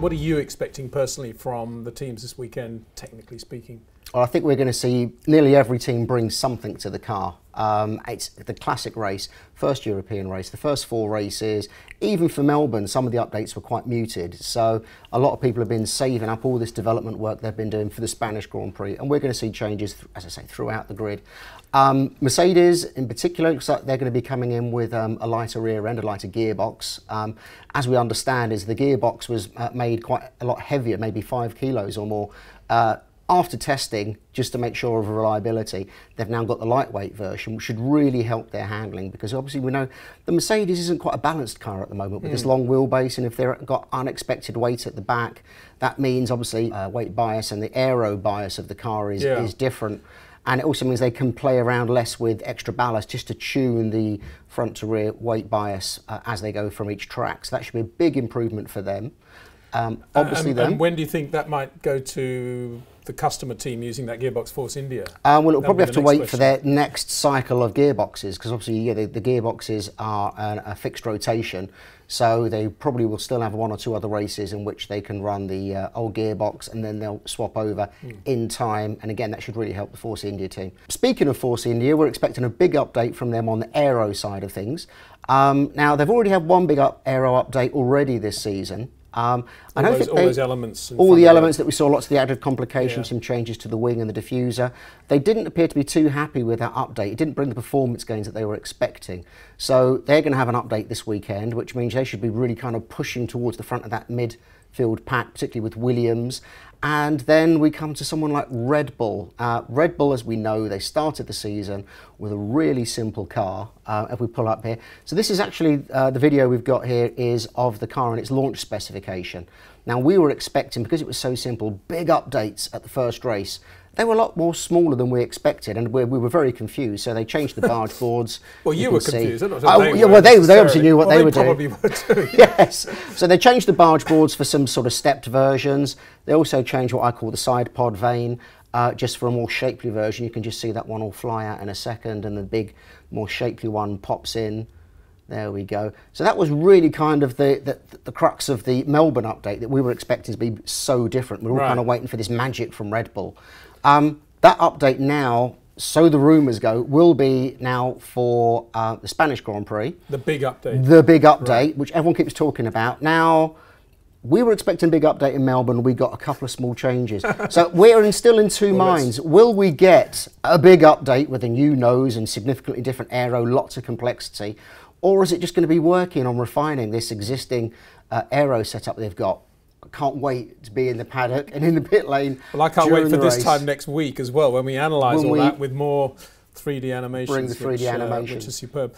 What are you expecting personally from the teams this weekend, technically speaking? Well, I think we're going to see nearly every team bring something to the car. It's the classic race, first European race, the first 4 races. Even for Melbourne, some of the updates were quite muted. So a lot of people have been saving up all this development work they've been doing for the Spanish Grand Prix. And we're going to see changes, as I say, throughout the grid. Mercedes in particular, looks like they're going to be coming in with a lighter rear end, a lighter gearbox. As we understand, is the gearbox was made quite a lot heavier, maybe 5 kilos or more. After testing, just to make sure of reliability, they've now got the lightweight version, which should really help their handling, because obviously we know the Mercedes isn't quite a balanced car at the moment with this long wheelbase, and if they've got unexpected weight at the back, that means obviously weight bias and the aero bias of the car is different. And it also means they can play around less with extra ballast just to tune the front to rear weight bias as they go from each track. So that should be a big improvement for them. Obviously, and when do you think that might go to the customer team using that gearbox Force India? Well, it'll probably have to wait for their next cycle of gearboxes, because obviously the gearboxes are a fixed rotation, so they probably will still have 1 or 2 other races in which they can run the old gearbox, and then they'll swap over in time. And again, that should really help the Force India team. Speaking of Force India, we're expecting a big update from them on the aero side of things. Now, they've already had one big aero update already this season. All those elements. All the elements that we saw, lots of the added complications, some changes to the wing and the diffuser. They didn't appear to be too happy with that update. It didn't bring the performance gains that they were expecting. So they're going to have an update this weekend, which means they should be really kind of pushing towards the front of that midfield pack, particularly with Williams. And then we come to someone like Red Bull. Red Bull, as we know, they started the season with a really simple car, if we pull up here. So this is actually, the video we've got here is of the car and its launch specification. Now, we were expecting, because it was so simple, big updates at the first race. They were a lot more smaller than we expected, and we were very confused. So they changed the barge boards. Well, you were confused. They obviously knew what they were doing. Probably were too. Yes. So they changed the barge boards for some sort of stepped versions. They also changed what I call the side pod vane, just for a more shapely version. You can just see that one will fly out in a second, and the big, more shapely one pops in. There we go. So that was really kind of the crux of the Melbourne update, that we were expecting to be so different. We were all kind of waiting for this magic from Red Bull. That update now, so the rumours go, will be now for the Spanish Grand Prix. The big update. The big update, which everyone keeps talking about. Now, we were expecting a big update in Melbourne. We got a couple of small changes. So we're still in two minds. Will we get a big update with a new nose and significantly different aero, lots of complexity? Or is it just going to be working on refining this existing aero setup they've got? I can't wait to be in the paddock and in the pit lane. Well, I can't wait for this time next week as well, when we analyse all that with more 3D animations, which is superb.